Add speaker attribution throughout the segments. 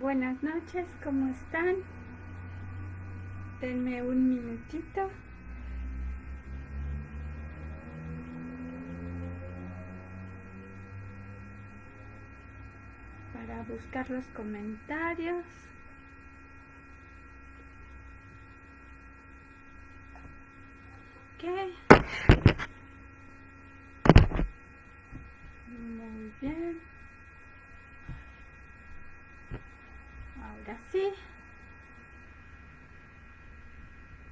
Speaker 1: Buenas noches, ¿cómo están? Denme un minutito. Para buscar los comentarios. Ok. Muy bien. Ahora sí.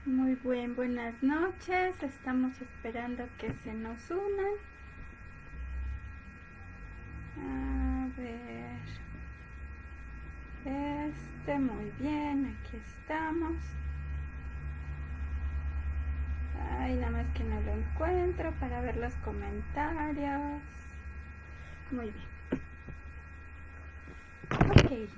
Speaker 1: Muy buenas noches. Estamos esperando que se nos unan. A ver. Muy bien, aquí estamos. Ay, nada más que no lo encuentro para ver los comentarios. Muy bien. Ok.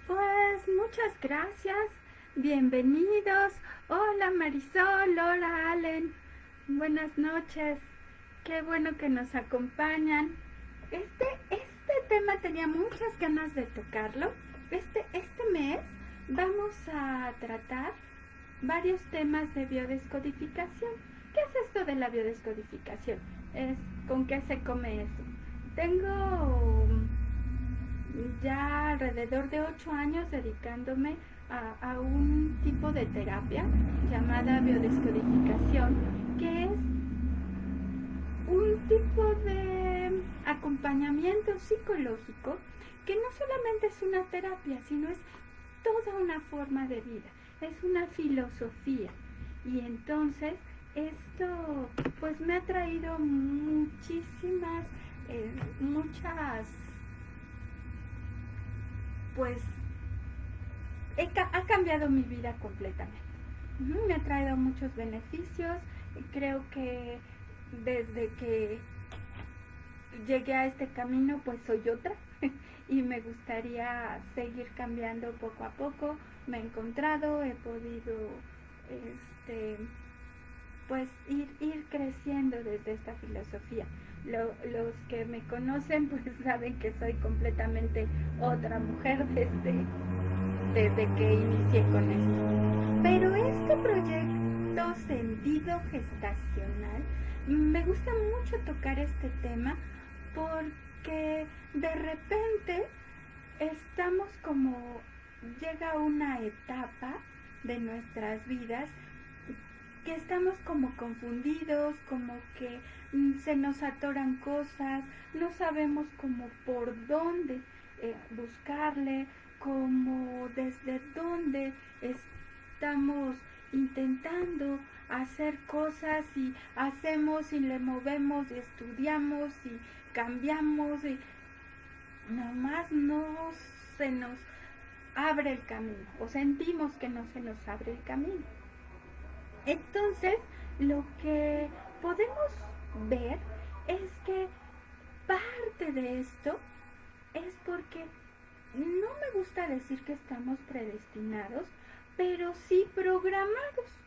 Speaker 1: Pues muchas gracias. Bienvenidos. Hola Marisol, hola Allen. Buenas noches. Qué bueno que nos acompañan. Este tema tenía muchas ganas de tocarlo. Este mes vamos a tratar varios temas de biodescodificación. ¿Qué es esto de la biodescodificación? ¿Con qué se come eso? Tengo ya alrededor de 8 años dedicándome a un tipo de terapia llamada biodescodificación, que es un tipo de acompañamiento psicológico que no solamente es una terapia, sino es toda una forma de vida, es una filosofía. Y entonces esto pues me ha traído muchas, pues ha cambiado mi vida completamente. Me ha traído muchos beneficios. Creo que desde que llegué a este camino pues soy otra y me gustaría seguir cambiando poco a poco. Me he encontrado, he podido pues ir creciendo desde esta filosofía. Los que me conocen pues saben que soy completamente otra mujer desde que inicié con esto. Pero este proyecto Sentido Gestacional, me gusta mucho tocar este tema porque de repente estamos como, llega una etapa de nuestras vidas que estamos como confundidos, como que se nos atoran cosas, no sabemos como por dónde buscarle, como desde dónde estamos intentando hacer cosas y hacemos y le movemos y estudiamos y cambiamos y nomás no se nos abre el camino o sentimos que no se nos abre el camino. Entonces, lo que podemos ver es que parte de esto es porque no me gusta decir que estamos predestinados, pero sí programados.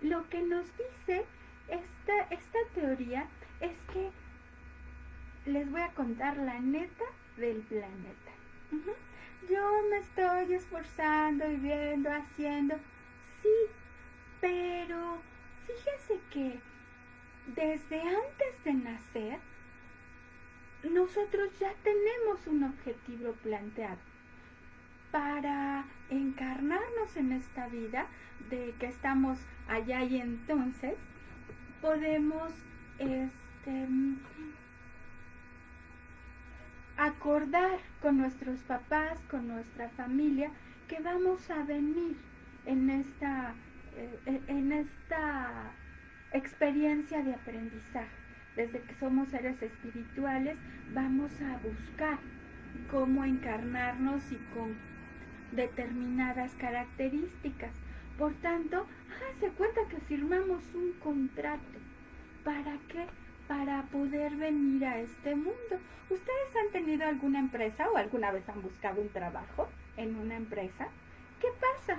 Speaker 1: Lo que nos dice esta teoría es que les voy a contar la neta del planeta. Yo me estoy esforzando y viendo, haciendo, sí, pero fíjese que desde antes de nacer, nosotros ya tenemos un objetivo planteado para encarnarnos en esta vida de que estamos allá y entonces podemos acordar con nuestros papás, con nuestra familia, que vamos a venir en esta experiencia de aprendizaje. Desde que somos seres espirituales, vamos a buscar cómo encarnarnos y con determinadas características. Por tanto, se cuenta que firmamos un contrato. ¿Para qué? Para poder venir a este mundo. ¿Ustedes han tenido alguna empresa o alguna vez han buscado un trabajo en una empresa? ¿Qué pasa?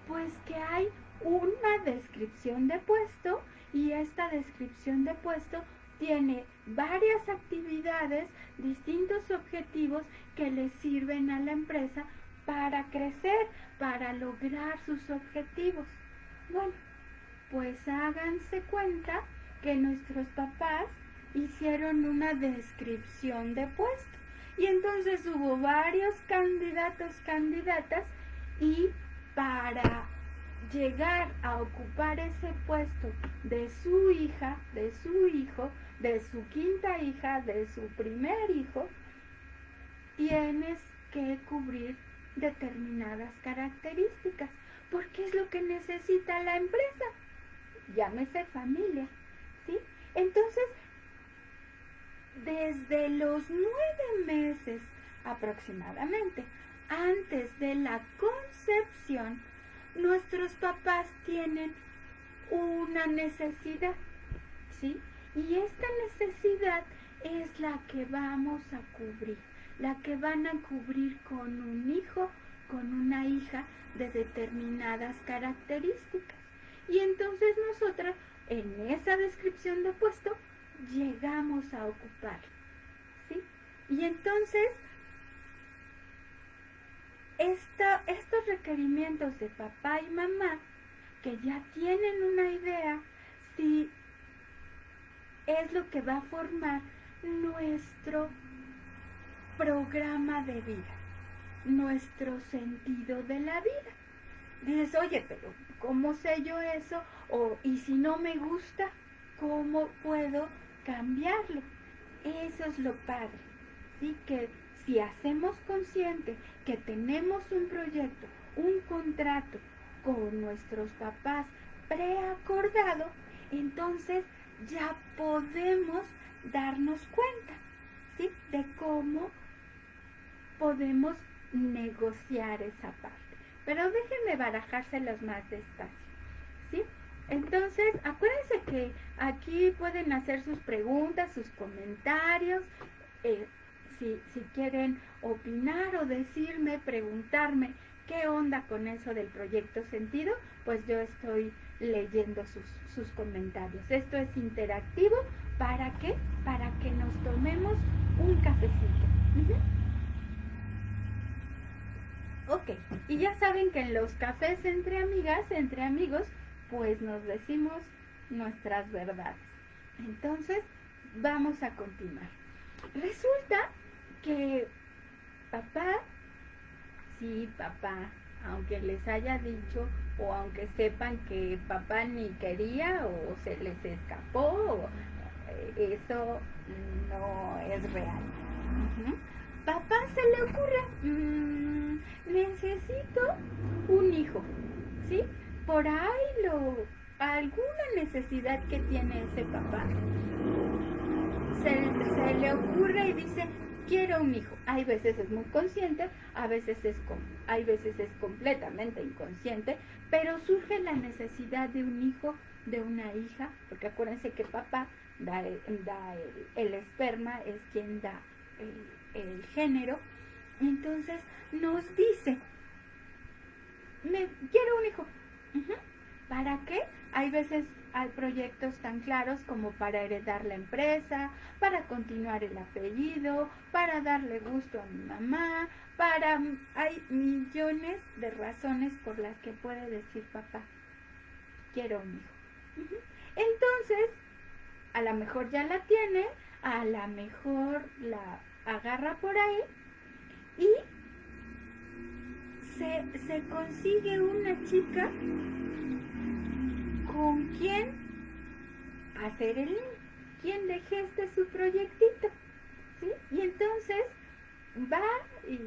Speaker 1: Pues que hay una descripción de puesto y esta descripción de puesto tiene varias actividades, distintos objetivos que le sirven a la empresa para crecer, para lograr sus objetivos. Bueno, pues háganse cuenta que nuestros papás hicieron una descripción de puesto y entonces hubo varios candidatos, candidatas, y para llegar a ocupar ese puesto de su hija, de su hijo, de su quinta hija, de su primer hijo, tienes que cubrir determinadas características, porque es lo que necesita la empresa, llámese familia, ¿sí? Entonces, desde los 9 meses aproximadamente, antes de la concepción, nuestros papás tienen una necesidad, ¿sí? Y esta necesidad es la que vamos a cubrir, la que van a cubrir con un hijo, con una hija de determinadas características. Y entonces nosotras, en esa descripción de puesto, llegamos a ocupar, ¿sí? Y entonces, estos requerimientos de papá y mamá, que ya tienen una idea, si es lo que va a formar nuestro programa de vida, nuestro sentido de la vida. Dices, oye, pero ¿cómo sé yo eso? Y si no me gusta, ¿cómo puedo cambiarlo? Eso es lo padre, ¿sí? Que si hacemos consciente que tenemos un proyecto, un contrato con nuestros papás preacordado, entonces ya podemos darnos cuenta, ¿sí? De cómo podemos negociar esa parte. Pero déjenme barajárselos más despacio, ¿sí? Entonces, acuérdense que aquí pueden hacer sus preguntas, sus comentarios, si quieren opinar o decirme, preguntarme qué onda con eso del proyecto sentido, pues yo estoy leyendo sus comentarios. Esto es interactivo, ¿para qué? Para que nos tomemos un cafecito. Ok, y ya saben que en los cafés entre amigas, entre amigos, pues nos decimos nuestras verdades. Entonces, vamos a continuar. Resulta que papá, sí, papá, aunque les haya dicho o aunque sepan que papá ni quería o se les escapó, eso no es real. Papá se le ocurre, necesito un hijo, ¿sí? Por ahí alguna necesidad que tiene ese papá, se le ocurre y dice, quiero un hijo. Hay veces es muy consciente, hay veces es completamente inconsciente, pero surge la necesidad de un hijo, de una hija, porque acuérdense que papá da el esperma, es quien da el género. Entonces nos dice, quiero un hijo. ¿Para qué? Hay veces hay proyectos tan claros como para heredar la empresa, para continuar el apellido, para darle gusto a mi mamá, hay millones de razones por las que puede decir papá, quiero un hijo. Entonces, a lo mejor ya la tiene, a lo mejor la agarra por ahí y se consigue una chica con quien hacer el niño, quien le geste su proyectito, ¿sí? Y entonces va y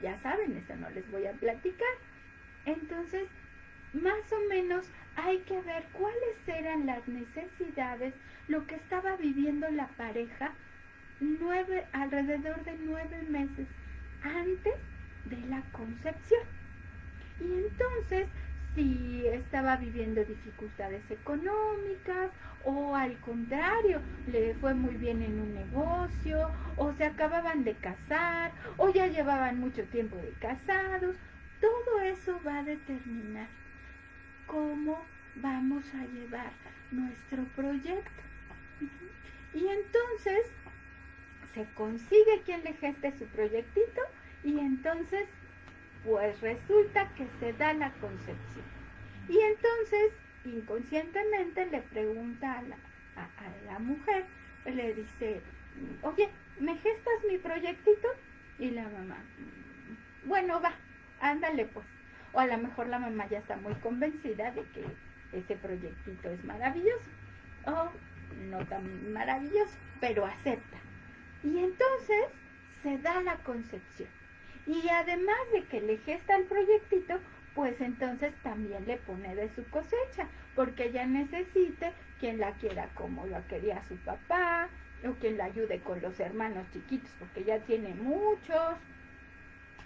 Speaker 1: ya saben, eso no les voy a platicar. Entonces, más o menos hay que ver cuáles eran las necesidades, lo que estaba viviendo la pareja alrededor de 9 meses antes de la concepción. Y entonces, si estaba viviendo dificultades económicas o al contrario, le fue muy bien en un negocio, o se acababan de casar, o ya llevaban mucho tiempo de casados, todo eso va a determinar cómo vamos a llevar nuestro proyecto. Y entonces se consigue quien le geste su proyectito y entonces pues resulta que se da la concepción. Y entonces inconscientemente le pregunta a la mujer, le dice, oye, ¿me gestas mi proyectito? Y la mamá, bueno, va, ándale pues. O a lo mejor la mamá ya está muy convencida de que ese proyectito es maravilloso. O no tan maravilloso, pero acepta. Y entonces se da la concepción. Y además de que le gesta el proyectito, pues entonces también le pone de su cosecha, porque ella necesite quien la quiera como lo quería su papá, o quien la ayude con los hermanos chiquitos, porque ya tiene muchos,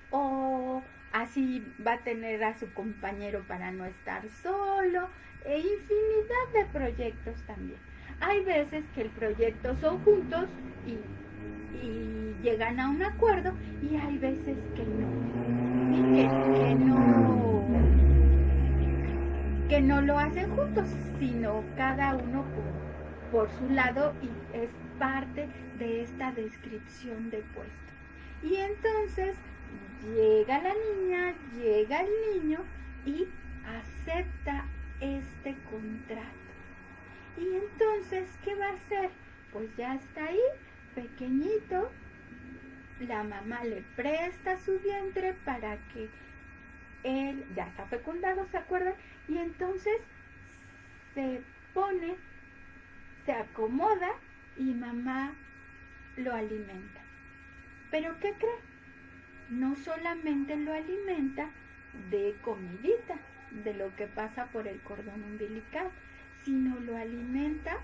Speaker 1: o así va a tener a su compañero para no estar solo, e infinidad de proyectos también. Hay veces que el proyecto son juntos y llegan a un acuerdo y hay veces que no, y que no lo hacen juntos, sino cada uno por su lado y es parte de esta descripción de puesto. Y entonces llega la niña, llega el niño y acepta este contrato. Y entonces, ¿qué va a hacer? Pues ya está ahí, pequeñito, la mamá le presta su vientre para que él ya está fecundado, ¿se acuerdan? Y entonces se pone, se acomoda y mamá lo alimenta. ¿Pero qué cree? No solamente lo alimenta de comidita, de lo que pasa por el cordón umbilical, sino lo alimenta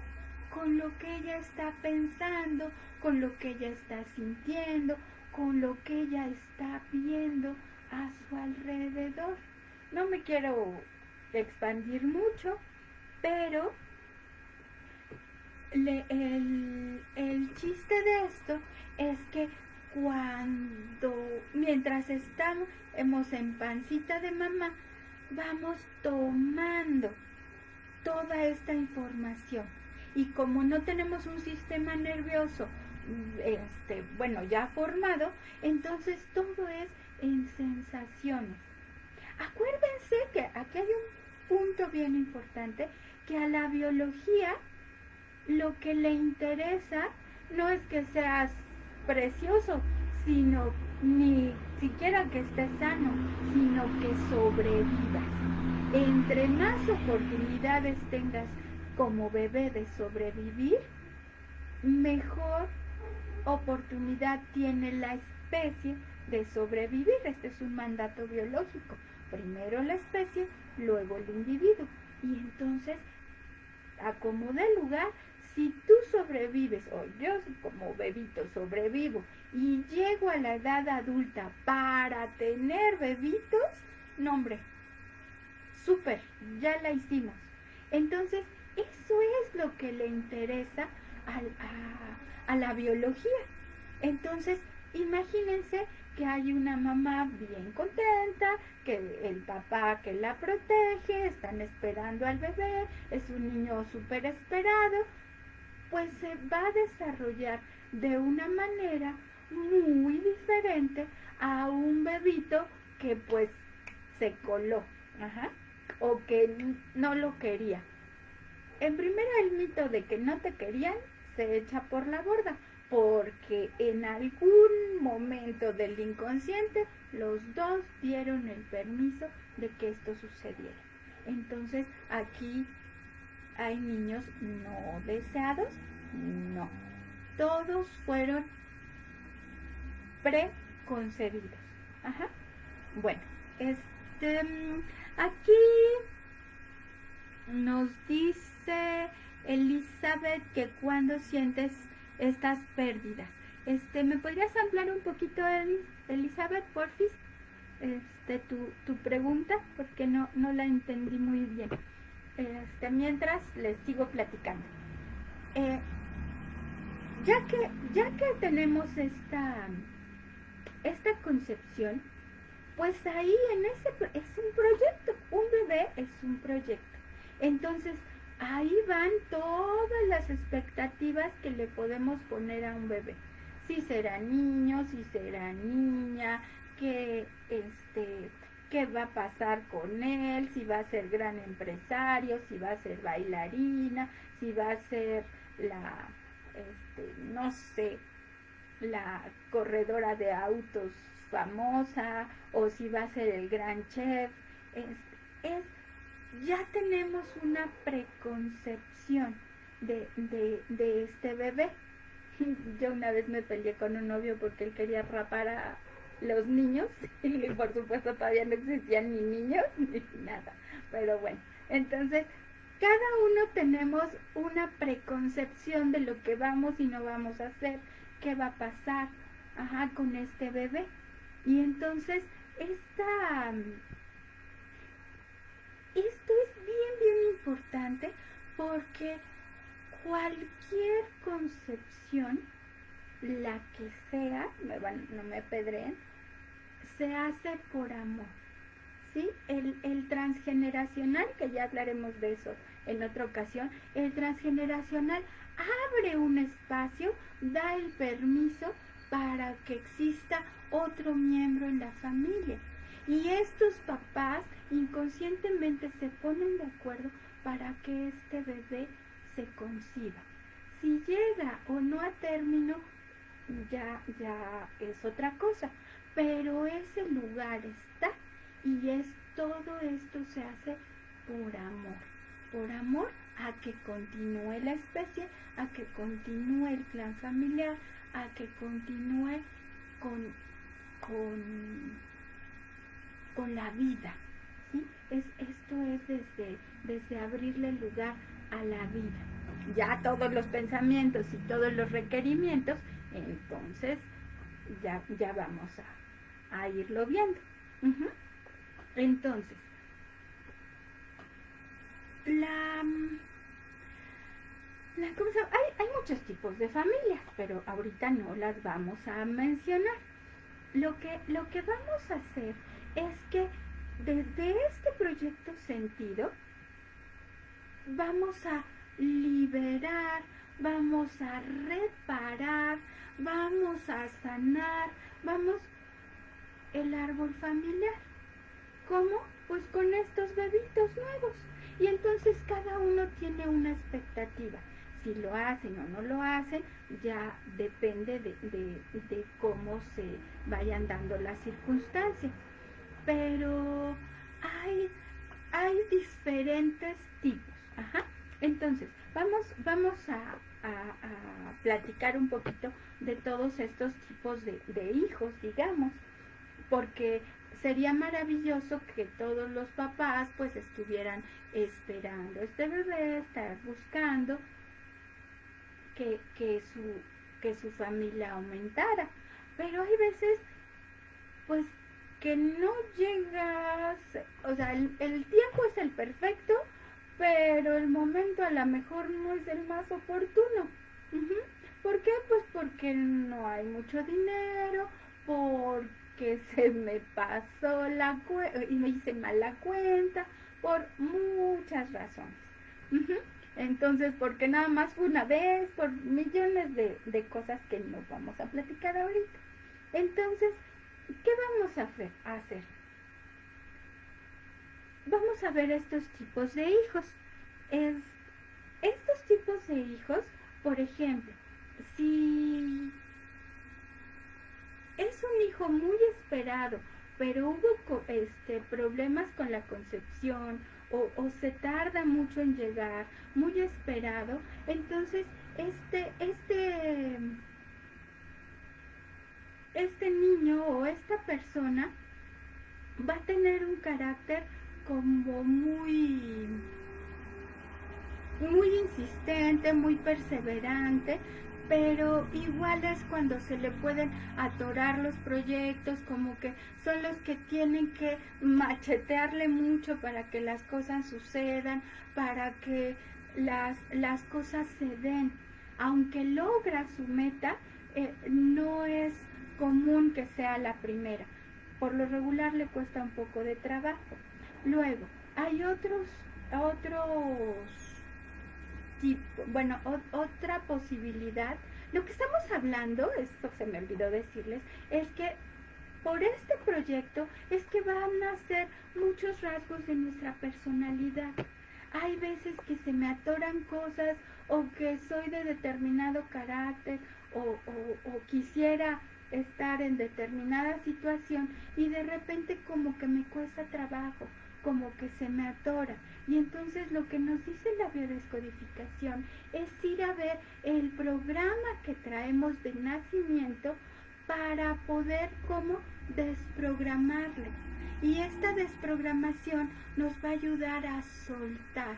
Speaker 1: con lo que ella está pensando, con lo que ella está sintiendo, con lo que ella está viendo a su alrededor. No me quiero expandir mucho, pero el chiste de esto es que mientras estamos en pancita de mamá, vamos tomando toda esta información. Y como no tenemos un sistema nervioso, ya formado, entonces todo es en sensaciones. Acuérdense que aquí hay un punto bien importante, que a la biología lo que le interesa no es que seas precioso, sino ni siquiera que estés sano, sino que sobrevivas. Entre más oportunidades tengas como bebé de sobrevivir, mejor oportunidad tiene la especie de sobrevivir. Este es un mandato biológico. Primero la especie, luego el individuo. Y entonces, a como dé lugar, si tú sobrevives, o yo como bebito sobrevivo, y llego a la edad adulta para tener bebitos, no hombre, súper, ya la hicimos. Entonces, eso es lo que le interesa a la biología. Entonces, imagínense que hay una mamá bien contenta, que el papá que la protege, están esperando al bebé, es un niño súper esperado, pues se va a desarrollar de una manera muy diferente a un bebito que pues se coló, o que no lo quería. En primera, el mito de que no te querían se echa por la borda, porque en algún momento del inconsciente los dos dieron el permiso de que esto sucediera. Entonces aquí hay niños no deseados, no. Todos fueron preconcebidos. Bueno, aquí nos dice Elizabeth que cuando sientes estas pérdidas. ¿Me podrías ampliar un poquito, Elizabeth, porfis? Tu pregunta, porque no la entendí muy bien. Mientras les sigo platicando. Ya que tenemos esta concepción, pues ahí es un proyecto, un bebé es un proyecto. Entonces, ahí van todas las expectativas que le podemos poner a un bebé. Si será niño, si será niña, que qué va a pasar con él, si va a ser gran empresario, si va a ser bailarina, si va a ser la no sé, la corredora de autos famosa, o si va a ser el gran chef. Es ya tenemos una preconcepción de este bebé. Yo una vez me peleé con un novio porque él quería rapar a los niños y por supuesto todavía no existían ni niños ni nada. Pero bueno, entonces cada uno tenemos una preconcepción de lo que vamos y no vamos a hacer, qué va a pasar, ajá, con este bebé. Y entonces esta esto es bien importante porque cualquier concepción, la que sea, no me pedreen, se hace por amor. ¿Sí? El transgeneracional, que ya hablaremos de eso en otra ocasión, el transgeneracional abre un espacio, da el permiso para que exista otro miembro en la familia. Y estos papás inconscientemente se ponen de acuerdo para que este bebé se conciba. Si llega o no a término, ya es otra cosa, pero ese lugar está y todo esto se hace por amor a que continúe la especie, a que continúe el clan familiar, a que continúe con, con, con la vida. ¿Sí? Esto es desde abrirle lugar a la vida. Ya todos los pensamientos y todos los requerimientos, entonces ya vamos a irlo viendo. Uh-huh. Entonces, ¿cómo se llama? Hay muchos tipos de familias, pero ahorita no las vamos a mencionar. Lo que vamos a hacer es que desde este proyecto sentido vamos a liberar, vamos a reparar, vamos a sanar, vamos el árbol familiar. ¿Cómo? Pues con estos bebitos nuevos. Y entonces cada uno tiene una expectativa. Si lo hacen o no lo hacen, ya depende de cómo se vayan dando las circunstancias. Pero hay diferentes tipos. Ajá. Entonces, vamos a platicar un poquito de todos estos tipos de hijos, digamos, porque sería maravilloso que todos los papás pues estuvieran esperando este bebé, estar buscando que su familia aumentara. Pero hay veces pues que no llegas, o sea, el tiempo es el perfecto, pero el momento a lo mejor no es el más oportuno. Uh-huh. ¿Por qué? Pues porque no hay mucho dinero, porque se me pasó la cuenta y me hice mal la cuenta, por muchas razones. Uh-huh. Entonces, porque nada más fue una vez, por millones de cosas que no vamos a platicar ahorita. Entonces, ¿qué vamos a hacer? Vamos a ver estos tipos de hijos. Estos tipos de hijos, por ejemplo, si es un hijo muy esperado, pero hubo problemas con la concepción o se tarda mucho en llegar, muy esperado, entonces este niño o esta persona va a tener un carácter como muy insistente, muy perseverante, pero igual es cuando se le pueden atorar los proyectos, como que son los que tienen que machetearle mucho para que las cosas sucedan, para que las cosas se den. Aunque logra su meta, no es común que sea la primera. Por lo regular le cuesta un poco de trabajo. Luego, hay otros tipo, bueno, otra posibilidad. Lo que estamos hablando, esto se me olvidó decirles, es que por este proyecto es que van a ser muchos rasgos de nuestra personalidad. Hay veces que se me atoran cosas o que soy de determinado carácter o quisiera estar en determinada situación y de repente como que me cuesta trabajo, como que se me atora. Y entonces lo que nos dice la biodescodificación es ir a ver el programa que traemos de nacimiento para poder como desprogramarle. Y esta desprogramación nos va a ayudar a soltar.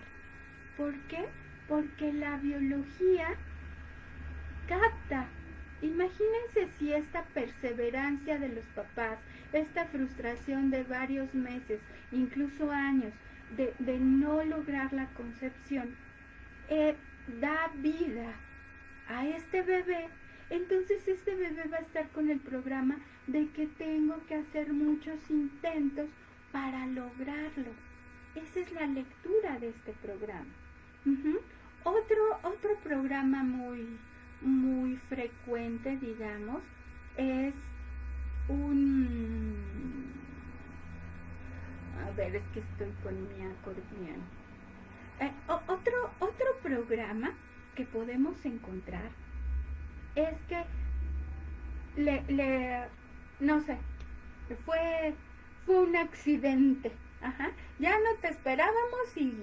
Speaker 1: ¿Por qué? Porque la biología capta. Imagínense si esta perseverancia de los papás, esta frustración de varios meses, incluso años, de no lograr la concepción, da vida a este bebé. Entonces este bebé va a estar con el programa de que tengo que hacer muchos intentos para lograrlo. Esa es la lectura de este programa. Otro programa muy frecuente, digamos, es a ver, es que estoy con mi acordeón. Otro programa que podemos encontrar es que no sé, fue un accidente. Ajá. Ya no te esperábamos y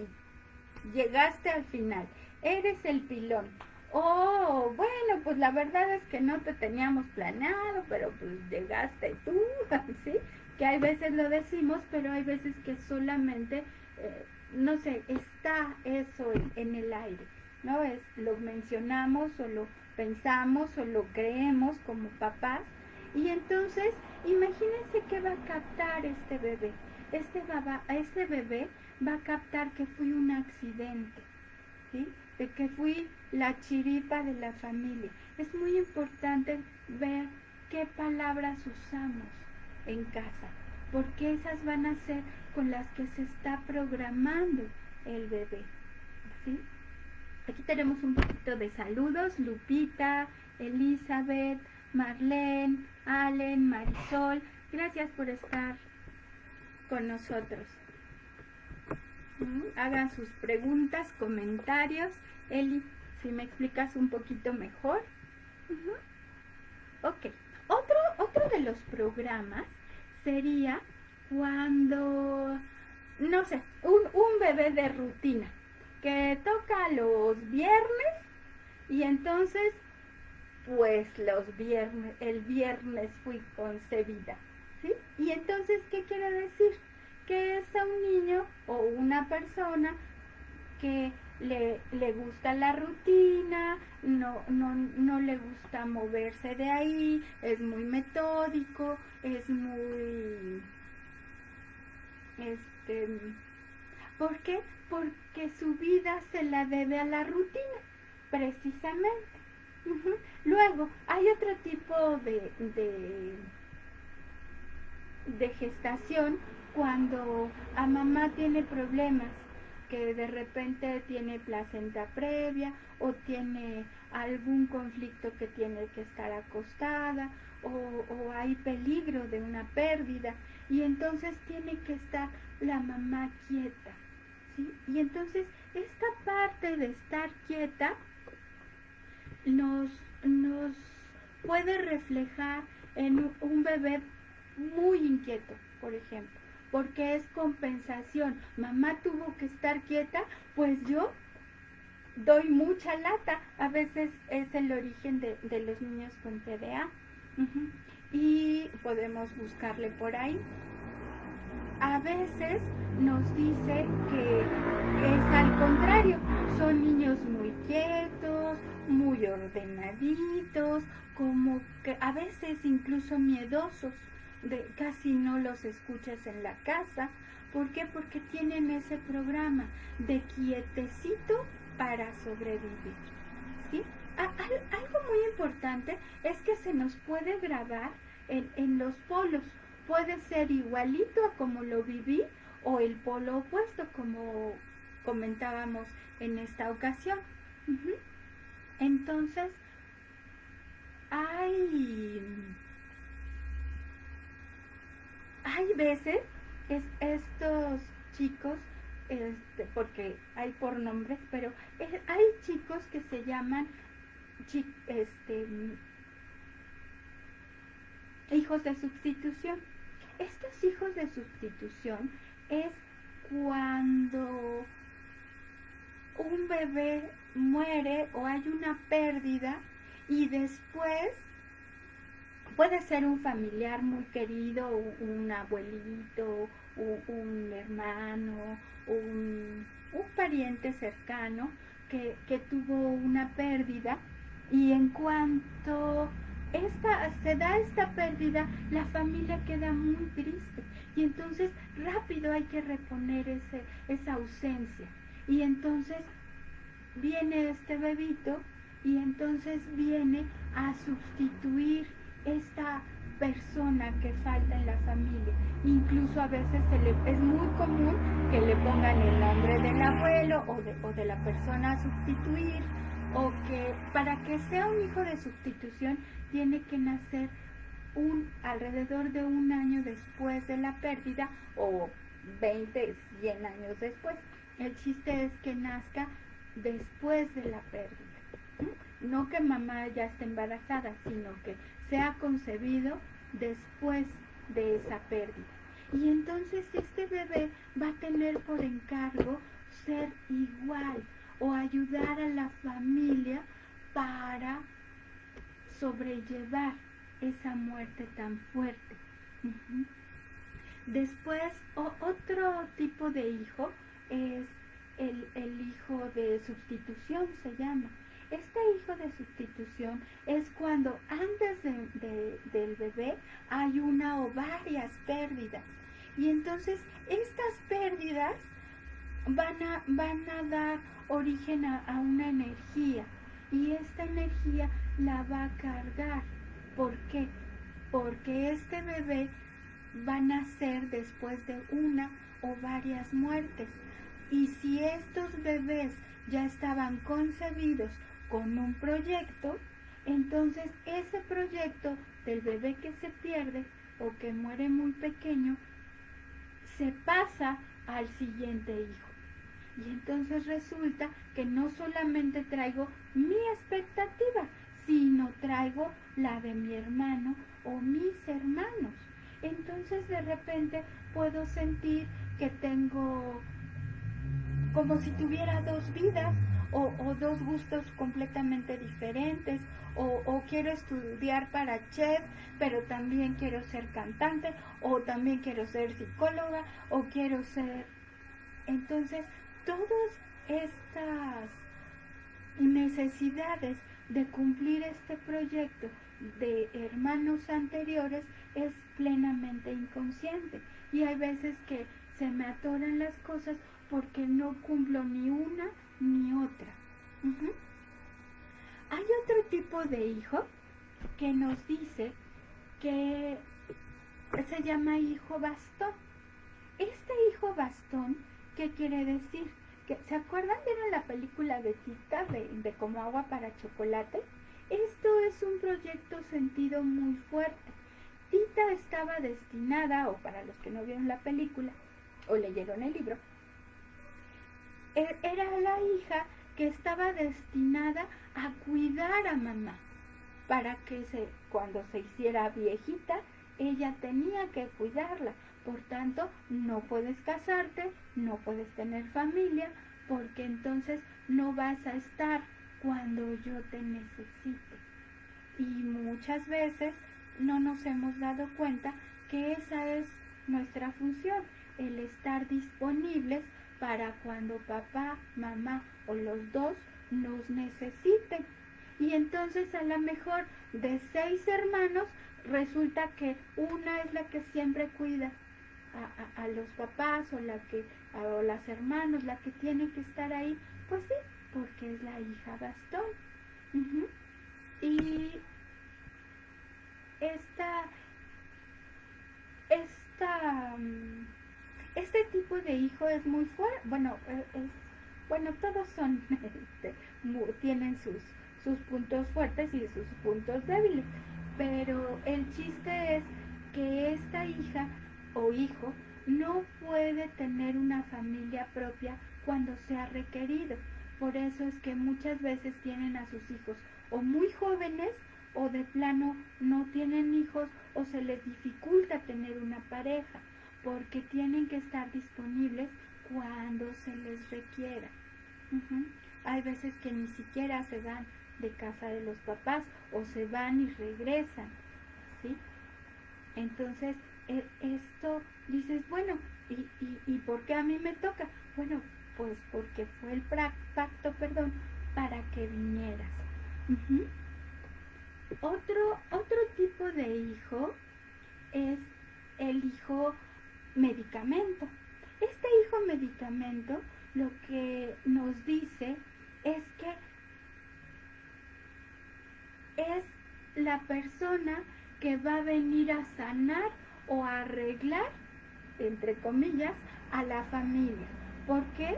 Speaker 1: llegaste al final. Eres el pilón. Oh, bueno, pues la verdad es que no te teníamos planeado, pero pues llegaste tú, ¿sí? Que hay veces lo decimos, pero hay veces que solamente, no sé, está eso en el aire, ¿no? Lo mencionamos o lo pensamos o lo creemos como papás. Y entonces, imagínense que va a captar este bebé. Este bebé va a captar que fui un accidente, ¿sí? De que fui la chiripa de la familia. Es muy importante ver qué palabras usamos en casa, porque esas van a ser con las que se está programando el bebé, ¿sí? Aquí tenemos un poquito de saludos. Lupita, Elizabeth, Marlene, Allen, Marisol. Gracias por estar con nosotros. Hagan sus preguntas, comentarios. Eli, si me explicas un poquito mejor. Ok. Otro de los programas sería cuando, no sé, un bebé de rutina que toca los viernes y entonces, pues el viernes fui concebida, ¿sí? Y entonces, ¿qué quiere decir? Que es a un niño o una persona que le gusta la rutina, no le gusta moverse de ahí, es muy metódico, es muy, ¿por qué? Porque su vida se la debe a la rutina, precisamente. Luego, hay otro tipo de gestación cuando a mamá tiene problemas, que de repente tiene placenta previa o tiene algún conflicto que tiene que estar acostada o hay peligro de una pérdida y entonces tiene que estar la mamá quieta, ¿sí? Y entonces esta parte de estar quieta nos puede reflejar en un bebé muy inquieto, por ejemplo, porque es compensación. Mamá tuvo que estar quieta, pues yo doy mucha lata. A veces es el origen de los niños con TDA. Y podemos buscarle por ahí. A veces nos dice que es al contrario, son niños muy quietos, muy ordenaditos, como que a veces incluso miedosos, casi no los escuchas en la casa. ¿Por qué? Porque tienen ese programa de quietecito para sobrevivir, ¿sí? Algo muy importante es que se nos puede grabar en los polos. Puede ser igualito a como lo viví o el polo opuesto, como comentábamos en esta ocasión. Ujú. Entonces, hay, hay veces estos chicos, porque hay por nombres, pero hay chicos que se llaman hijos de sustitución. Estos hijos de sustitución es cuando un bebé muere o hay una pérdida y después puede ser un familiar muy querido, un abuelito, un hermano, un pariente cercano que tuvo una pérdida y en cuanto se da esta pérdida, la familia queda muy triste y entonces rápido hay que reponer esa ausencia. Y entonces viene este bebito y entonces viene a sustituir esta persona que falta en la familia. Incluso a veces es muy común que le pongan el nombre del abuelo o de la persona a sustituir, o que para que sea un hijo de sustitución tiene que nacer alrededor de un año después de la pérdida o 20, 100 años después. El chiste es que nazca después de la pérdida. No que mamá ya esté embarazada, sino que sea concebido después de esa pérdida. Y entonces este bebé va a tener por encargo ser igual o ayudar a la familia para sobrellevar esa muerte tan fuerte. Uh-huh. Después, otro tipo de hijo es el hijo de sustitución, se llama. Este hijo de sustitución es cuando antes del bebé hay una o varias pérdidas. Y entonces estas pérdidas van a dar origen a una energía. Y esta energía la va a cargar. ¿Por qué? Porque este bebé va a nacer después de una o varias muertes. Y si estos bebés ya estaban concebidos con un proyecto, entonces ese proyecto del bebé que se pierde o que muere muy pequeño se pasa al siguiente hijo. Y entonces resulta que no solamente traigo mi expectativa, sino traigo la de mi hermano o mis hermanos. Entonces de repente puedo sentir que tengo como si tuviera dos vidas o dos gustos completamente diferentes, o quiero estudiar para chef, pero también quiero ser cantante, o también quiero ser psicóloga, o quiero ser... Entonces, todas estas necesidades de cumplir este proyecto de hermanos anteriores es plenamente inconsciente. Y hay veces que se me atoran las cosas porque no cumplo ni una ni otra. Uh-huh. Hay otro tipo de hijo que nos dice que se llama hijo bastón. Este hijo bastón, ¿qué quiere decir? ¿Se acuerdan? ¿Vieron la película de Tita de Como agua para chocolate? Esto es un proyecto sentido muy fuerte. Tita estaba destinada, o para los que no vieron la película o leyeron el libro, era la hija que estaba destinada a cuidar a mamá para que cuando se hiciera viejita, ella tenía que cuidarla. Por tanto, no puedes casarte, no puedes tener familia, porque entonces no vas a estar cuando yo te necesite. Y muchas veces no nos hemos dado cuenta que esa es nuestra función, el estar disponibles para cuando papá, mamá o los dos nos necesiten. Y entonces a lo mejor de 6 hermanos resulta que una es la que siempre cuida a los papás o las hermanos, la que tiene que estar ahí. Pues sí, porque es la hija bastón. Uh-huh. Y esta, esta, este tipo de hijo es muy fuerte, bueno, es bueno, todos son, tienen sus puntos fuertes y sus puntos débiles, pero el chiste es que esta hija o hijo no puede tener una familia propia cuando sea requerido. Por eso es que muchas veces tienen a sus hijos o muy jóvenes o de plano no tienen hijos o se les dificulta tener una pareja porque tienen que estar disponibles cuando se les requiera. Hay veces que ni siquiera se van de casa de los papás o se van y regresan, ¿sí? Entonces, esto dices, bueno, ¿y por qué a mí me toca? Bueno, pues porque fue el pacto, para que vinieras. Otro tipo de hijo es el hijo medicamento. Este hijo medicamento lo que nos dice es que es la persona que va a venir a sanar o a arreglar, entre comillas, a la familia. ¿Por qué?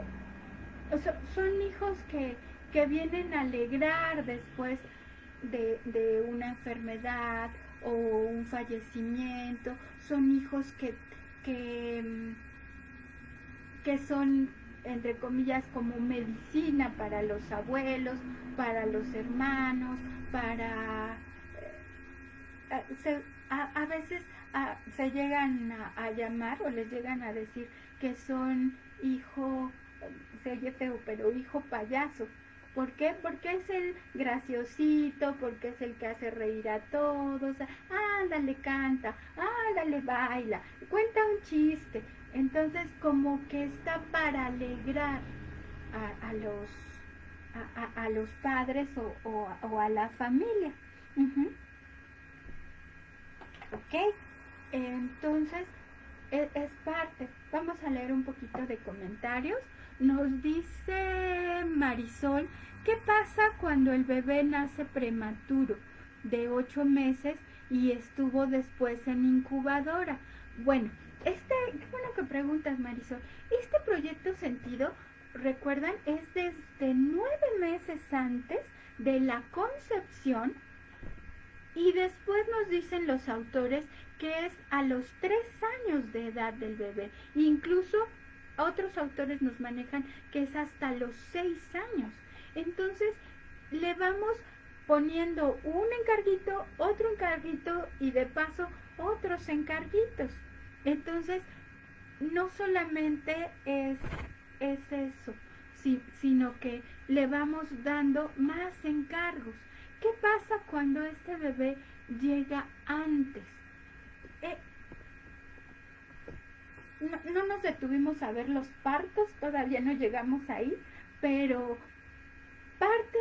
Speaker 1: Son hijos que vienen a alegrar después de una enfermedad o un fallecimiento. Son hijos que son, entre comillas, como medicina para los abuelos, para los hermanos, para... a veces se llegan a llamar o les llegan a decir que son hijo, se oye feo, pero hijo payaso. ¿Por qué? Porque es el graciosito, porque es el que hace reír a todos. Ándale, canta, ándale, baila, cuenta un chiste. Entonces, como que está para alegrar a los padres o a la familia. ¿Ok? Entonces, es parte. Vamos a leer un poquito de comentarios. Nos dice Marisol, ¿qué pasa cuando el bebé nace prematuro, de 8 meses y estuvo después en incubadora? Bueno, qué bueno que preguntas, Marisol. Este proyecto Sentido, recuerdan, es desde 9 meses antes de la concepción y después nos dicen los autores que es a los 3 años de edad del bebé. Incluso otros autores nos manejan que es hasta los 6 años. Entonces le vamos poniendo un encarguito, otro encarguito y de paso otros encarguitos. Entonces no solamente es eso, sino que le vamos dando más encargos. ¿Qué pasa cuando este bebé llega antes? No nos detuvimos a ver los partos, todavía no llegamos ahí, pero parte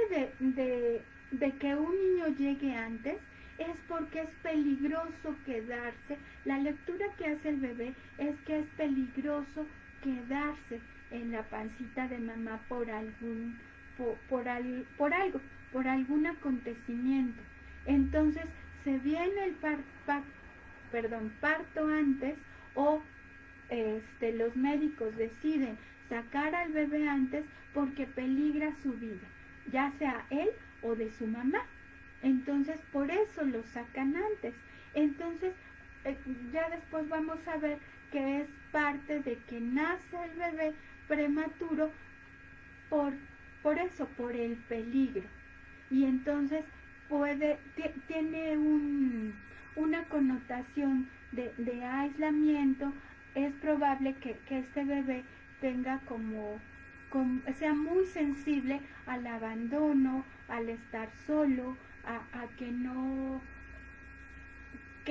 Speaker 1: de que un niño llegue antes es porque es peligroso quedarse. La lectura que hace el bebé es que es peligroso quedarse en la pancita de mamá por algún acontecimiento. Entonces se viene el parto antes o los médicos deciden sacar al bebé antes porque peligra su vida, ya sea él o de su mamá. Entonces por eso lo sacan antes. Entonces ya después vamos a ver que es parte de que nace el bebé prematuro por eso, por el peligro. Y entonces tiene una connotación de aislamiento. Es probable que este bebé tenga sea muy sensible al abandono, al estar solo, a que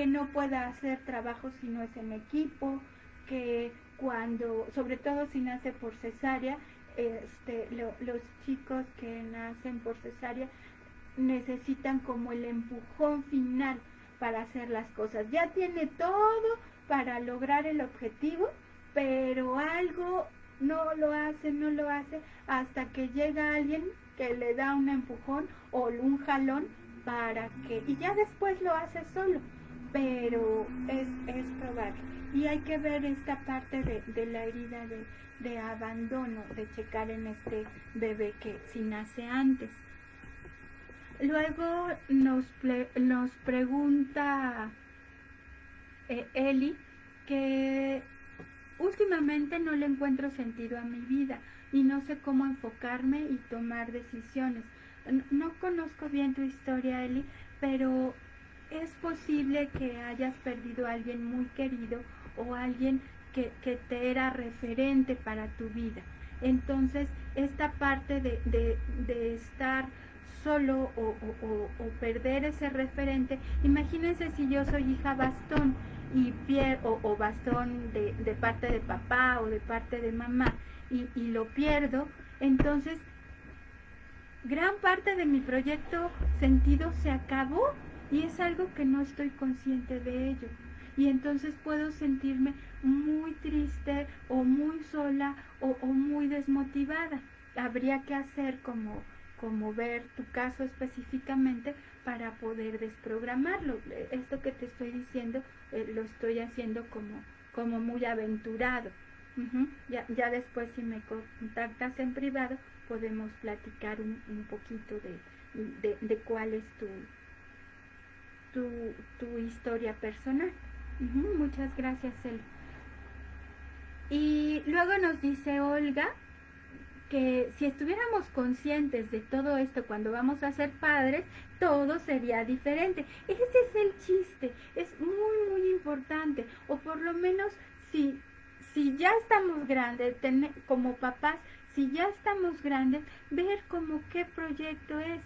Speaker 1: no pueda hacer trabajo si no es en equipo, que sobre todo si nace por cesárea, los chicos que nacen por cesárea necesitan como el empujón final para hacer las cosas. Ya tiene todo para lograr el objetivo, pero algo no lo hace hasta que llega alguien que le da un empujón o un jalón y ya después lo hace solo, pero es probable. Y hay que ver esta parte de la herida de abandono, de checar en este bebé que si nace antes. Luego nos pregunta Eli que últimamente no le encuentro sentido a mi vida y no sé cómo enfocarme y tomar decisiones. No conozco bien tu historia, Eli, pero es posible que hayas perdido a alguien muy querido o alguien que te era referente para tu vida. Entonces, esta parte de estar solo o perder ese referente, imagínense si yo soy hija bastón y o bastón de parte de papá o de parte de mamá y lo pierdo, entonces gran parte de mi proyecto sentido se acabó y es algo que no estoy consciente de ello. Y entonces puedo sentirme muy triste o muy sola o muy desmotivada. Habría que hacer como ver tu caso específicamente para poder desprogramarlo. Esto que te estoy diciendo lo estoy haciendo como muy aventurado. Ya después si me contactas en privado podemos platicar un poquito de cuál es tu historia personal. Muchas gracias, El. Y luego nos dice Olga que si estuviéramos conscientes de todo esto cuando vamos a ser padres, todo sería diferente. Ese es el chiste, es muy importante, o por lo menos si ya estamos grandes, como papás, si ya estamos grandes, ver como qué proyecto es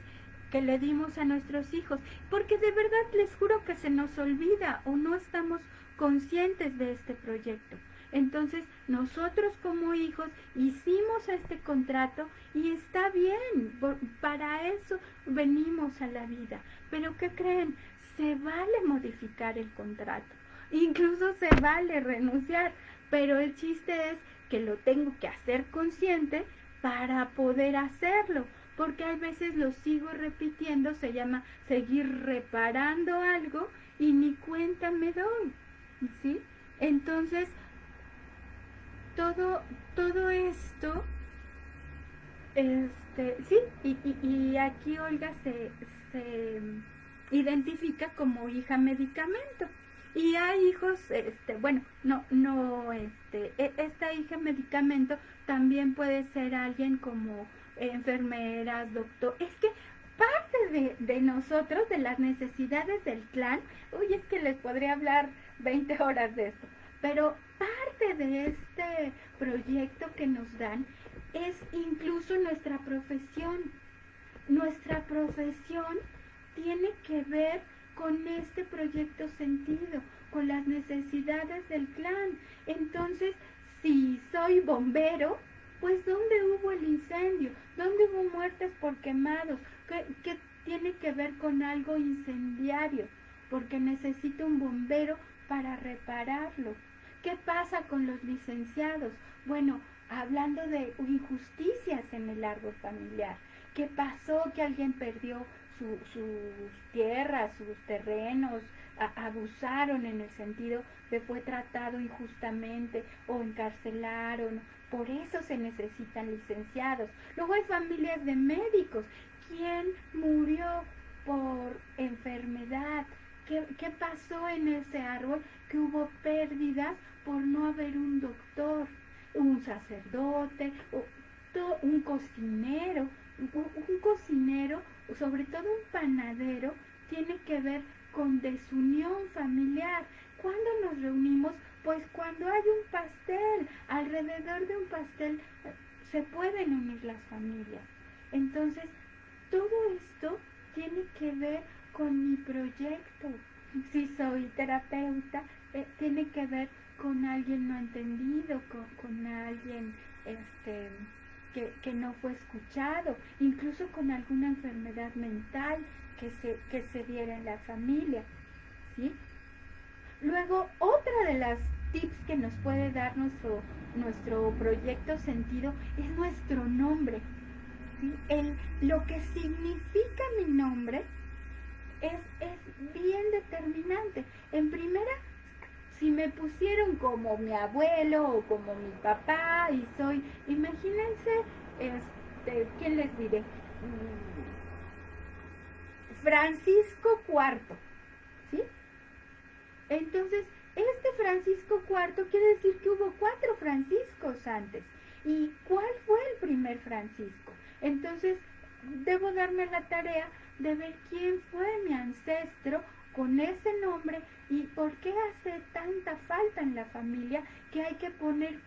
Speaker 1: que le dimos a nuestros hijos, porque de verdad les juro que se nos olvida o no estamos conscientes de este proyecto. Entonces nosotros como hijos hicimos este contrato y está bien, para eso venimos a la vida. Pero ¿qué creen? Se vale modificar el contrato, incluso se vale renunciar, pero el chiste es que lo tengo que hacer consciente para poder hacerlo, porque hay veces lo sigo repitiendo, se llama seguir reparando algo y ni cuenta me doy, ¿sí? Entonces, todo esto, sí, y aquí Olga se identifica como hija medicamento. Y hay hijos, bueno, esta hija medicamento también puede ser alguien como enfermeras, doctor. Es que parte de nosotros, de las necesidades del clan, uy, es que les podría hablar 20 horas de esto, pero parte de este proyecto que nos dan es incluso nuestra profesión. Nuestra profesión tiene que ver con este proyecto sentido, con las necesidades del clan. Entonces, si soy bombero, pues ¿dónde hubo el incendio? ¿Dónde hubo muertes por quemados? ¿Qué tiene que ver con algo incendiario? Porque necesito un bombero para repararlo. ¿Qué pasa con los licenciados? Bueno, hablando de injusticias en el árbol familiar. ¿Qué pasó? Que alguien perdió sus tierras, sus terrenos, abusaron en el sentido de fue tratado injustamente o encarcelaron. Por eso se necesitan licenciados. Luego hay familias de médicos. ¿Quién murió por enfermedad? ¿Qué pasó en ese árbol? Que hubo pérdidas por no haber un doctor, un sacerdote, un cocinero. Un cocinero, sobre todo un panadero, tiene que ver con desunión familiar. ¿Cuándo nos reunimos? Pues cuando hay un pastel. Alrededor de un pastel se pueden unir las familias. Entonces, todo esto tiene que ver con mi proyecto. Si soy terapeuta, tiene que ver con alguien no entendido, con alguien que no fue escuchado, incluso con alguna enfermedad mental que se diera en la familia, ¿sí? Luego, otra de las tips que nos puede dar nuestro proyecto sentido es nuestro nombre, ¿sí? Lo que significa mi nombre es bien determinante. En primera, si me pusieron como mi abuelo o como mi papá y soy, imagínense, ¿quién les diré? Francisco IV, ¿sí? Entonces, este Francisco IV quiere decir que hubo 4 Franciscos antes. ¿Y cuál fue el primer Francisco? Entonces, debo darme la tarea de ver quién fue mi ancestro con ese nombre y por qué hace tanta falta en la familia que hay que poner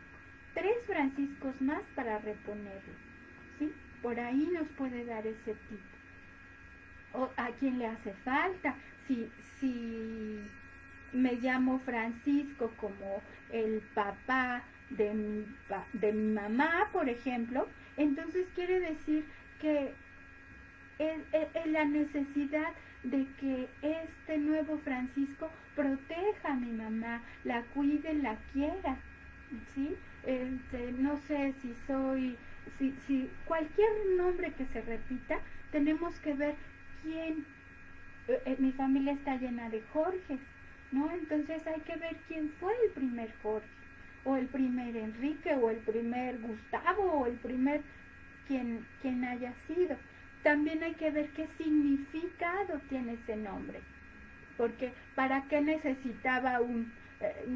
Speaker 1: 3 Franciscos más para reponerlo, ¿sí? Por ahí nos puede dar ese tipo. O a quién le hace falta, si me llamo Francisco como el papá de mi mamá, por ejemplo, entonces quiere decir que es la necesidad de que este nuevo Francisco proteja a mi mamá, la cuide, la quiera, ¿sí? No sé si cualquier nombre que se repita, tenemos que ver quién, mi familia está llena de Jorges, ¿no? Entonces hay que ver quién fue el primer Jorge, o el primer Enrique, o el primer Gustavo, o el primer quien haya sido. También hay que ver qué significado tiene ese nombre, porque para qué necesitaba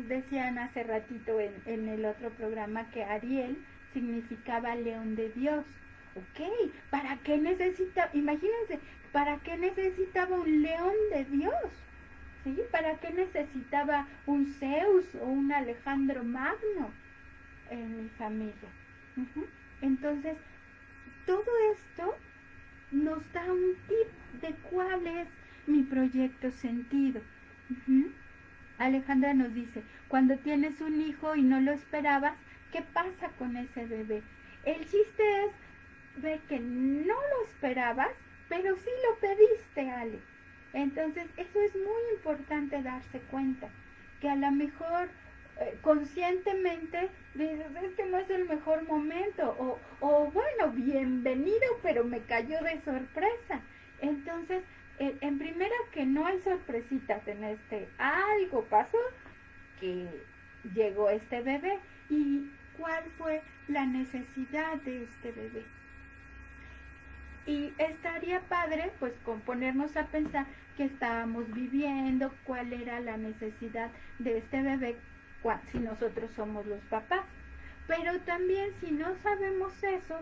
Speaker 1: decían hace ratito en el otro programa que Ariel significaba león de Dios. Ok, ¿para qué imagínense, para qué necesitaba un león de Dios? ¿Sí? ¿Para qué necesitaba un Zeus o un Alejandro Magno en mi familia? Uh-huh. Entonces, todo esto nos da un tip de cuál es mi proyecto sentido. Uh-huh. Alejandra nos dice, cuando tienes un hijo y no lo esperabas, ¿qué pasa con ese bebé? El chiste es ver que no lo esperabas, pero sí lo pediste, Ale. Entonces, eso es muy importante darse cuenta, que a lo mejor conscientemente dices, es que no es el mejor momento, o bueno, bienvenido, pero me cayó de sorpresa. Entonces, en primera que no hay sorpresitas en algo pasó que llegó este bebé y cuál fue la necesidad de este bebé. Y estaría padre pues con ponernos a pensar qué estábamos viviendo, cuál era la necesidad de este bebé si nosotros somos los papás. Pero también si no sabemos eso,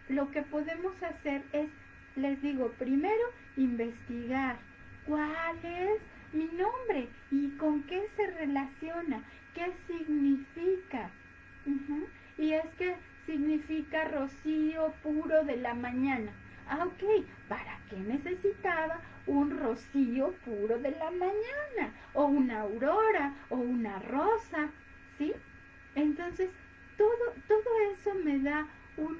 Speaker 1: lo que podemos hacer es, les digo, primero investigar cuál es mi nombre y con qué se relaciona, qué significa. Uh-huh. Y es que significa rocío puro de la mañana. Ah, ok, ¿para qué necesitaba un rocío puro de la mañana? O una aurora, o una rosa, ¿sí? Entonces, todo eso me da un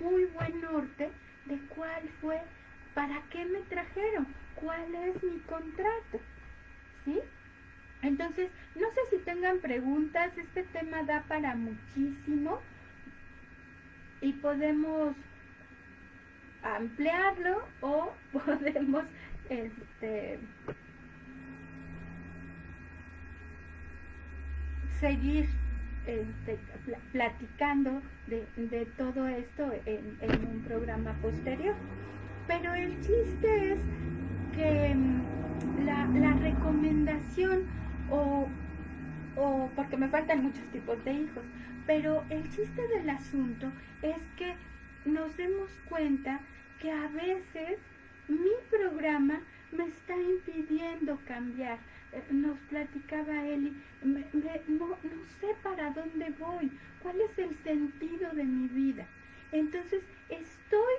Speaker 1: muy buen norte de cuál fue, para qué me trajeron, cuál es mi contrato, ¿sí? Entonces, no sé si tengan preguntas, este tema da para muchísimo y podemos ampliarlo o podemos seguir platicando de todo esto en un programa posterior. Pero el chiste es que la recomendación o porque me faltan muchos tipos de hijos, pero el chiste del asunto es que nos demos cuenta que a veces mi programa me está impidiendo cambiar. Nos platicaba Eli, no sé para dónde voy, cuál es el sentido de mi vida. Entonces estoy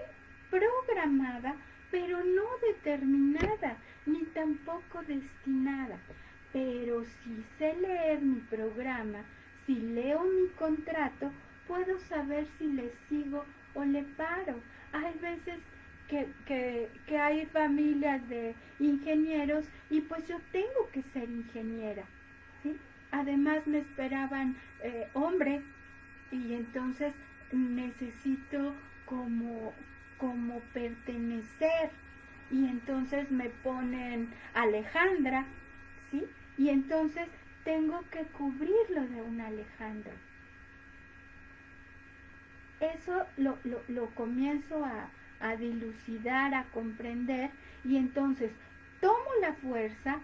Speaker 1: programada, pero no determinada, ni tampoco destinada. Pero si sé leer mi programa, si leo mi contrato, puedo saber si le sigo o le paro. Hay veces que hay familias de ingenieros y pues yo tengo que ser ingeniera, ¿sí? Además me esperaban hombre y entonces necesito como pertenecer y entonces me ponen Alejandra, ¿sí? Y entonces tengo que cubrirlo de un Alejandro. Eso lo comienzo a dilucidar, a comprender, y entonces tomo la fuerza,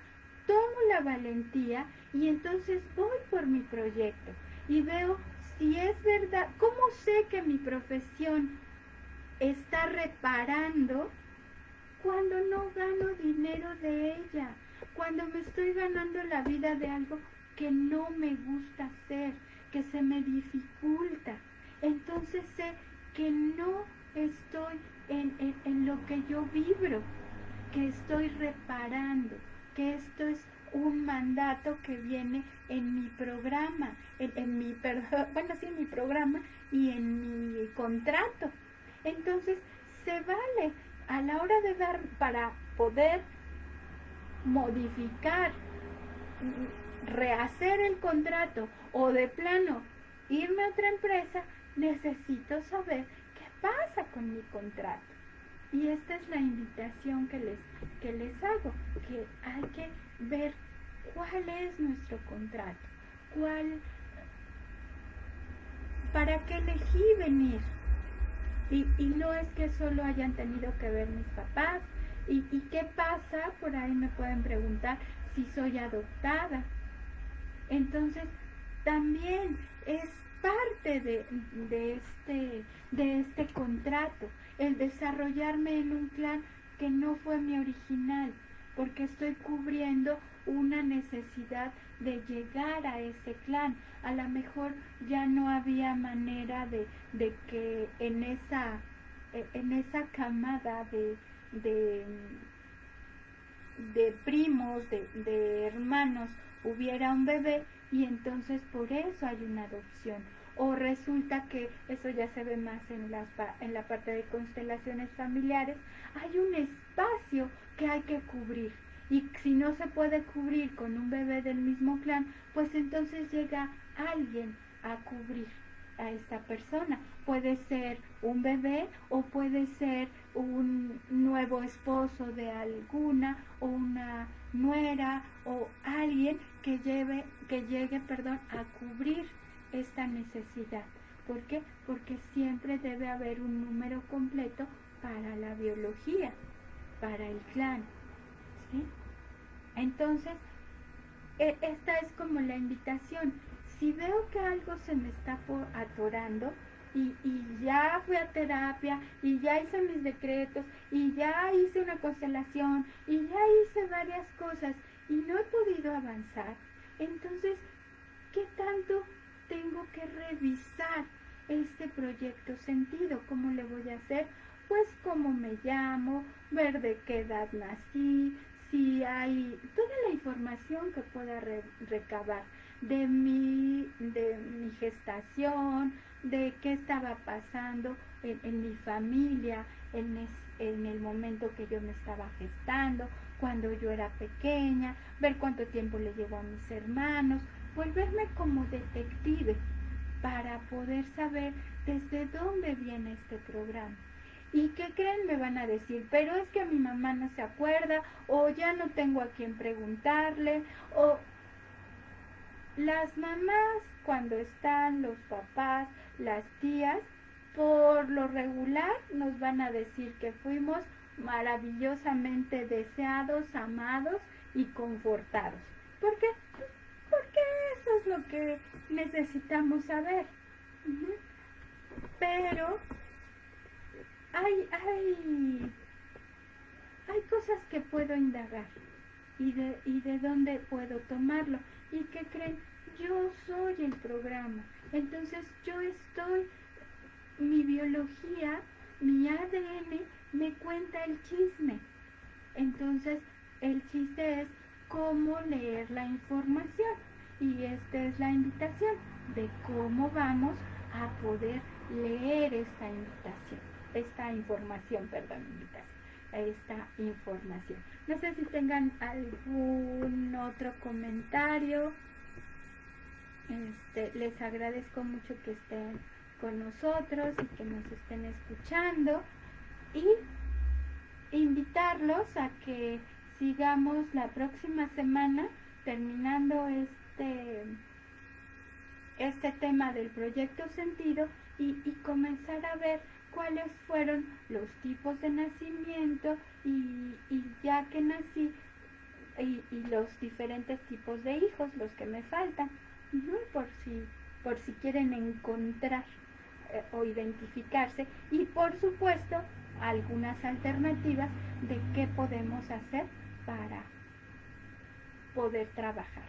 Speaker 1: tomo la valentía y entonces voy por mi proyecto y veo si es verdad. ¿Cómo sé que mi profesión está reparando cuando no gano dinero de ella? Cuando me estoy ganando la vida de algo que no me gusta hacer, que se me dificulta. Entonces sé que no estoy en lo que yo vibro, que estoy reparando, que esto es un mandato que viene en mi programa, en mi, perdón, bueno, sí, en mi programa y en mi contrato. Entonces, se vale a la hora de dar, para poder modificar, rehacer el contrato o de plano irme a otra empresa, necesito saber qué pasa con mi contrato. Y esta es la invitación que les hago, que hay que ver cuál es nuestro contrato, para qué elegí venir. Y no es que solo hayan tenido que ver mis papás. ¿Y qué pasa? Por ahí me pueden preguntar si soy adoptada. Entonces, también es parte de este contrato, el desarrollarme en un clan que no fue mi original, porque estoy cubriendo una necesidad de llegar a ese clan. A lo mejor ya no había manera de que en esa camada de, de primos, de hermanos, hubiera un bebé, y entonces por eso hay una adopción. O resulta que eso ya se ve más en la parte de constelaciones familiares, hay un espacio que hay que cubrir. Y si no se puede cubrir con un bebé del mismo clan, pues entonces llega alguien a cubrir a esta persona. Puede ser un bebé o puede ser un nuevo esposo de alguna, o una nuera, o alguien que llegue a cubrir esta necesidad. ¿Por qué? Porque siempre debe haber un número completo para la biología, para el clan, ¿sí? Entonces, esta es como la invitación. Si veo que algo se me está atorando, y ya fui a terapia, y ya hice mis decretos, y ya hice una constelación, y ya hice varias cosas, y no he podido avanzar, entonces, ¿qué tanto tengo que revisar este proyecto sentido? ¿Cómo le voy a hacer? Pues cómo me llamo, ver de qué edad nací, si hay toda la información que pueda recabar de mi gestación, de qué estaba pasando en mi familia, en el momento que yo me estaba gestando, cuando yo era pequeña, ver cuánto tiempo le llevo a mis hermanos, volverme como detective para poder saber desde dónde viene este programa. ¿Y qué creen? Me van a decir, pero es que mi mamá no se acuerda, o ya no tengo a quien preguntarle, o las mamás, cuando están los papás, las tías, por lo regular nos van a decir que fuimos maravillosamente deseados, amados y confortados. ¿Por qué? Porque eso es lo que necesitamos saber. Pero hay cosas que puedo indagar, y de dónde puedo tomarlo. ¿Y qué creen? Yo soy el programa. Entonces yo estoy, mi biología, mi ADN me cuenta el chisme. Entonces el chiste es cómo leer la información. Y esta es la invitación de cómo vamos a poder leer esta información. Esta información. No sé si tengan algún otro comentario. Les agradezco mucho que estén con nosotros y que nos estén escuchando, y invitarlos a que sigamos la próxima semana terminando este tema del proyecto sentido y comenzar a ver cuáles fueron los tipos de nacimiento y ya que nací y los diferentes tipos de hijos, los que me faltan, por si quieren encontrar o identificarse y por supuesto algunas alternativas de qué podemos hacer para poder trabajar.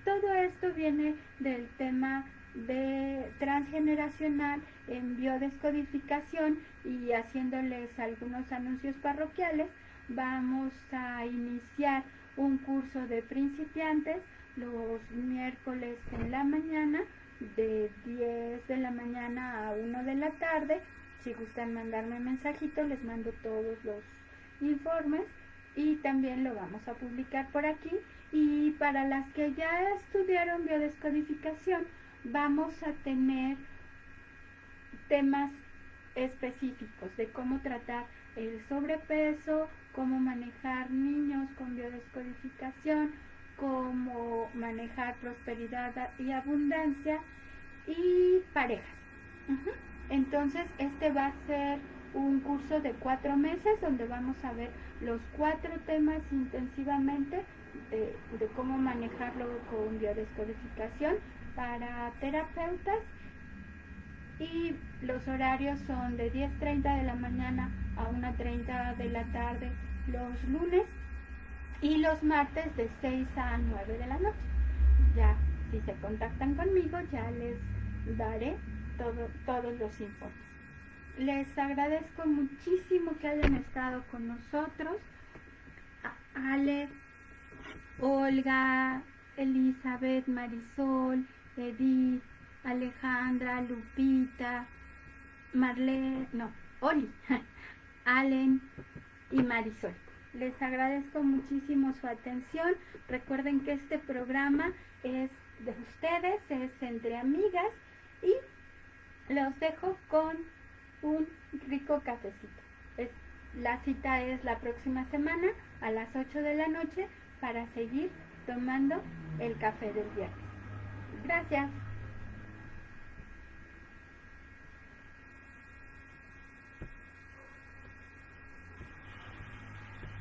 Speaker 1: Todo esto viene del tema de transgeneracional en biodescodificación y haciéndoles algunos anuncios parroquiales. Vamos a iniciar un curso de principiantes los miércoles en la mañana de 10 de la mañana a 1 de la tarde. Si gustan mandarme mensajito, les mando todos los informes y también lo vamos a publicar por aquí. Y para las que ya estudiaron biodescodificación, vamos a tener temas específicos de cómo tratar el sobrepeso, cómo manejar niños con biodescodificación, cómo manejar prosperidad y abundancia y parejas. Entonces este va a ser un curso de 4 meses donde vamos a ver los 4 temas intensivamente de cómo manejarlo con biodescodificación para terapeutas, y los horarios son de 10:30 de la mañana a 1:30 de la tarde los lunes y los martes de 6 a 9 de la noche. Ya si se contactan conmigo ya les daré todos los informes. Les agradezco muchísimo que hayan estado con nosotros. Ale, Olga, Elizabeth, Marisol, Edith, Alejandra, Lupita, Marlene, Oli, Allen y Marisol. Les agradezco muchísimo su atención. Recuerden que este programa es de ustedes, es entre amigas y los dejo con un rico cafecito. La cita es la próxima semana a las 8 de la noche para seguir tomando el café del viernes. Gracias.